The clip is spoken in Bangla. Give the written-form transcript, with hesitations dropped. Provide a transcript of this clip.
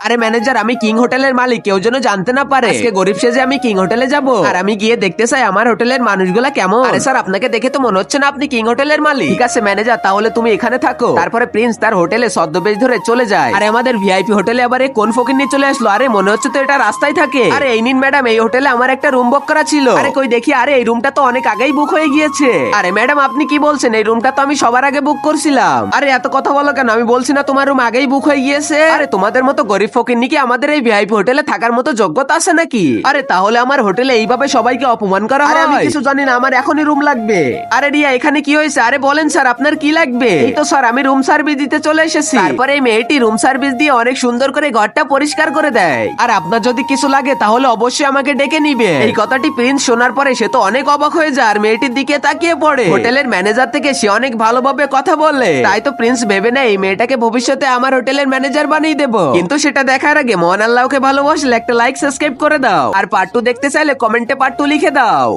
আরে ম্যানেজার, আমি কিং হোটেলের মালিক, কেউ যেন জানতে না পারে আজকে গরিব সেজে আমি কিং হোটেলে যাব। আর আমি গিয়ে দেখতে চাই আমার হোটেলের মানুষগুলা কেমন। আরে স্যার, আপনাকে দেখে তো মনে হচ্ছে না আপনি কিং হোটেলের মালিক। ঠিক আছে ম্যানেজার, তাহলে তুমি এখানে থাকো। তারপরে প্রিন্স তার হোটেলে ছদ্মবেশ ধরে চলে যায়। আরে আমাদের ভিআইপি হোটেলে আবার এই কোন ফকির নিয়ে চলে আসলো? আরে মনে হচ্ছে তো এটা রাস্তায় থাকে। আরে এই নিন ম্যাডাম, এই হোটেলে আমার একটা রুম বুক করা ছিল। আরে কই দেখি, আরে এই রুমটা তো অনেক আগেই বুক হয়ে গিয়েছে। আরে ম্যাডাম, আপনি কি বলছেন? এই রুমটা তো আমি সবার আগে বুক করছিলাম। আরে এত কথা বলো কেন? আমি বলছি না তোমার রুম আগেই বুক হয়ে গিয়েছে? আরে তোমাদের মতো গরিব ফকির কি আমাদের এই ভিআইপি হোটেলে থাকার মতো যোগ্যতা আছে নাকি? আরে তাহলে আমার হোটেলে এইভাবে সবাইকে অপমান করা হয়? আমি কিছু জানি না, আমার এখনই রুম লাগবে। আরে রিয়া, এখানে কি হয়েছে? আরে বলেন স্যার, আপনার কি লাগবে? এই তো স্যার, আমি রুম সার্ভিস দিতে চলে এসেছি। তারপরে এই মেয়েটি রুম সার্ভিস দিয়ে অনেক সুন্দর করে ঘরটা পরিষ্কার করে দেয়। আর আপনার যদি কিছু লাগে তাহলে অবশ্যই আমাকে ডেকে নিবে। এই কথাটি প্রিন্স শোনার পরে সে তো অনেক অবাক হয়ে যায় আর মেয়েটির দিকে তাকিয়ে পড়ে। হোটেলের ম্যানেজার থেকে সে অনেক ভালোভাবে কথা বলে, তাই তো প্রিন্স ভেবে নেয় এই মেয়েটাকে ভবিষ্যতে আমার হোটেলের ম্যানেজার বানিয়ে দেবো। কিন্তু সেটা দেখার আগে মহান আল্লাহকে ভালোবাসলে একটা লাইক সাবস্ক্রাইব করে দাও। আর পার্ট 2 দেখতে চাইলে কমেন্টে পার্ট 2 লিখে দাও।